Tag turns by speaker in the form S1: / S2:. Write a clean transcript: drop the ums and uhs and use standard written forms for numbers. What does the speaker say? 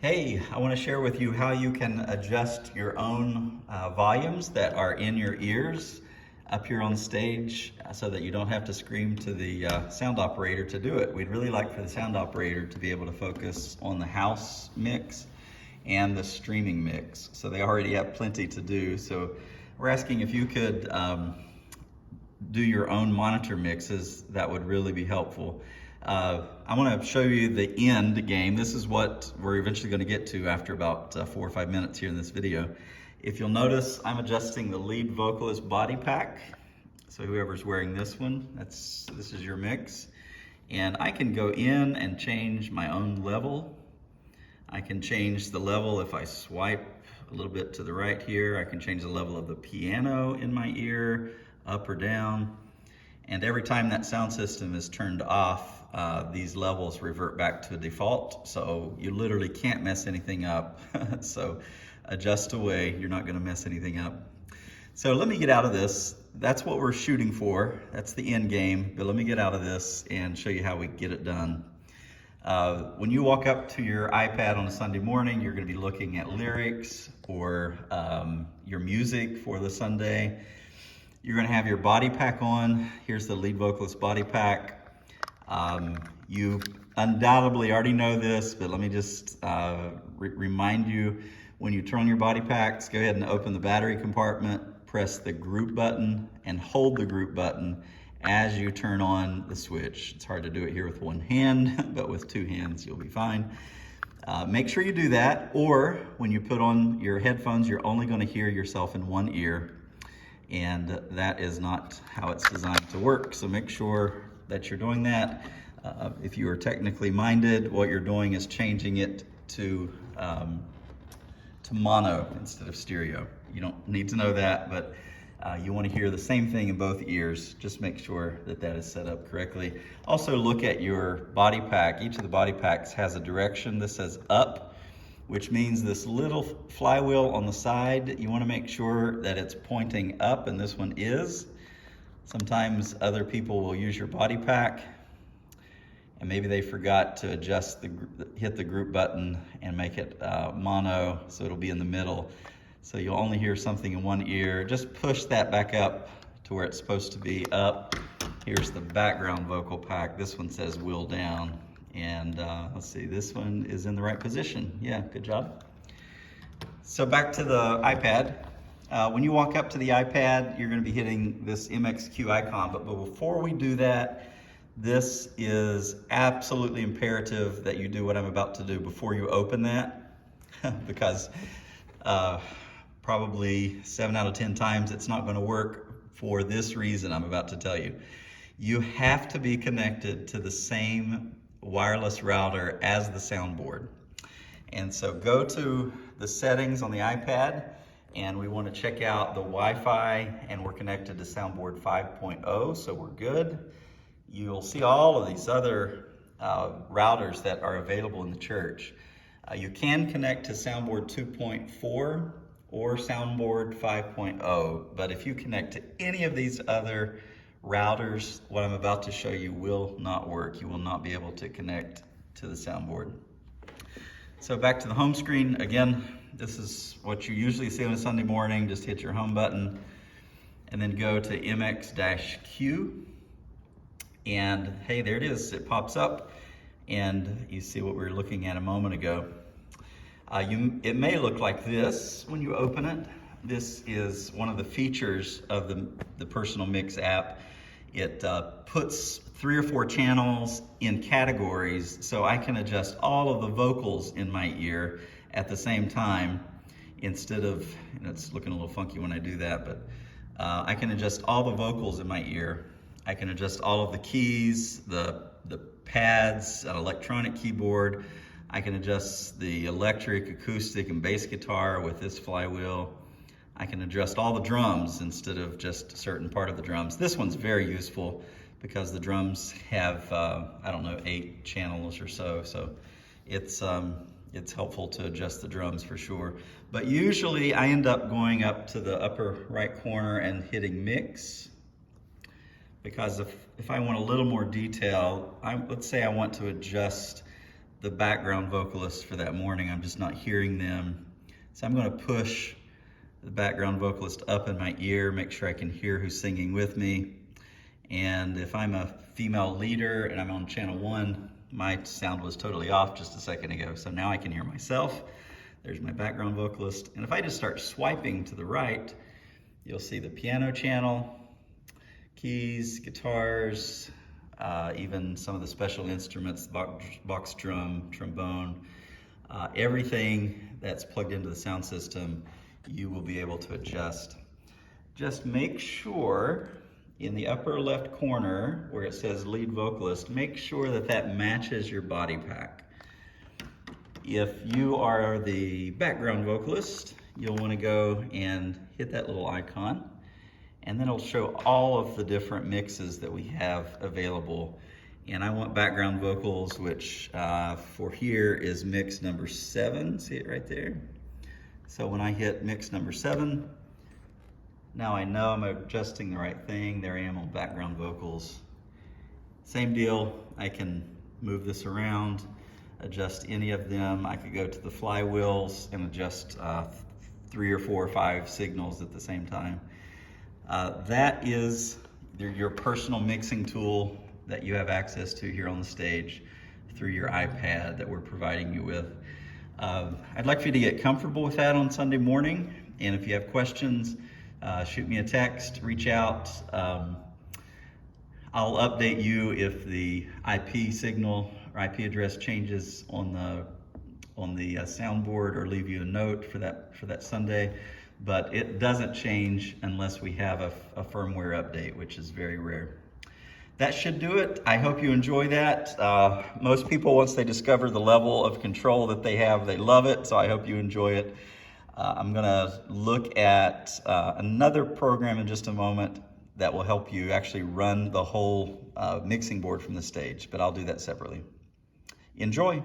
S1: Hey, I want to share with you how you can adjust your own volumes that are in your ears up here on stage so that you don't have to scream to the sound operator to do it. We'd really like for the sound operator to be able to focus on the house mix and the streaming mix. So they already have plenty to do. So we're asking if you could do your own monitor mixes. That would really be helpful. I want to show you the end game. This is what we're eventually going to get to after about 4 or 5 minutes here in this video. If you'll notice, I'm adjusting the lead vocalist body pack. So whoever's wearing this one, this is your mix. And I can go in and change my own level. I can change the level if I swipe a little bit to the right here. I can change the level of the piano in my ear, up or down. And every time that sound system is turned off, these levels revert back to default. So you literally can't mess anything up. So adjust away, you're not gonna mess anything up. So let me get out of this. That's what we're shooting for. That's the end game. But let me get out of this and show you how we get it done. When you walk up to your iPad on a Sunday morning, you're gonna be looking at lyrics or your music for the Sunday. You're gonna have your body pack on. Here's the lead vocalist body pack. You undoubtedly already know this, but let me just remind you, when you turn on your body packs, go ahead and open the battery compartment, press the group button, and hold the group button as you turn on the switch. It's hard to do it here with one hand, but with two hands, you'll be fine. Make sure you do that, or when you put on your headphones, you're only gonna hear yourself in one ear, and that is not how it's designed to work. So make sure that you're doing that. If you are technically minded, what you're doing is changing it to mono instead of stereo. You don't need to know that, but you want to hear the same thing in both ears. Just make sure that that is set up correctly. Also look at your body pack. Each of the body packs has a direction. This says up, which means this little flywheel on the side, you want to make sure that it's pointing up, and this one is. Sometimes other people will use your body pack and maybe they forgot to adjust hit the group button and make it mono, so it'll be in the middle. So you'll only hear something in one ear. Just push that back up to where it's supposed to be up. Here's the background vocal pack. This one says wheel down. And let's see, this one is in the right position. Yeah, good job. So back to the iPad. When you walk up to the iPad, you're gonna be hitting this MXQ icon, but before we do that, this is absolutely imperative that you do what I'm about to do before you open that, because probably 7 out of 10 times it's not gonna work for this reason I'm about to tell you. You have to be connected to the same wireless router as the soundboard. And so go to the settings on the iPad, and we want to check out the Wi-Fi, and we're connected to Soundboard 5.0, so we're good. You'll see all of these other routers that are available in the church. You can connect to Soundboard 2.4 or Soundboard 5.0, but if you connect to any of these other routers, what I'm about to show you will not work. You will not be able to connect to the soundboard. So back to the home screen. Again, this is what you usually see on a Sunday morning. Just hit your home button and then go to MX-Q. And hey, there it is. It pops up and you see what we were looking at a moment ago. It may look like this when you open it. This is one of the features of the Personal Mix app. It puts 3 or 4 channels in categories, so I can adjust all of the vocals in my ear at the same time, instead of, it's looking a little funky when I do that, but I can adjust all the vocals in my ear. I can adjust all of the keys, the pads, an electronic keyboard. I can adjust the electric, acoustic, and bass guitar with this flywheel. I can adjust all the drums instead of just a certain part of the drums. This one's very useful because the drums have, I don't know, 8 channels or so. So it's helpful to adjust the drums for sure. But usually I end up going up to the upper right corner and hitting mix, because if I want a little more detail, let's say I want to adjust the background vocalists for that morning. I'm just not hearing them. So I'm going to push the background vocalist up in my ear, make sure I can hear who's singing with me. And if I'm a female leader and I'm on channel 1, my sound was totally off just a second ago. So now I can hear myself. There's my background vocalist. And if I just start swiping to the right, you'll see the piano channel, keys, guitars, even some of the special instruments, box drum, trombone, everything that's plugged into the sound system, you will be able to adjust. Just make sure in the upper left corner where it says lead vocalist, make sure that that matches your body pack. If you are the background vocalist, you'll want to go and hit that little icon, and then it'll show all of the different mixes that we have available. And I want background vocals, which for here is mix number 7. See it right there? So when I hit mix number 7, now I know I'm adjusting the right thing. There I am on background vocals. Same deal, I can move this around, adjust any of them. I could go to the flywheels and adjust 3 or 4 or 5 signals at the same time. That is your personal mixing tool that you have access to here on the stage through your iPad that we're providing you with. I'd like for you to get comfortable with that on Sunday morning, and if you have questions, shoot me a text, reach out. I'll update you if the IP signal or IP address changes on the soundboard, or leave you a note for that Sunday. But it doesn't change unless we have a firmware update, which is very rare. That should do it. I hope you enjoy that. Most people, once they discover the level of control that they have, they love it, so I hope you enjoy it. I'm gonna look at another program in just a moment that will help you actually run the whole mixing board from the stage, but I'll do that separately. Enjoy.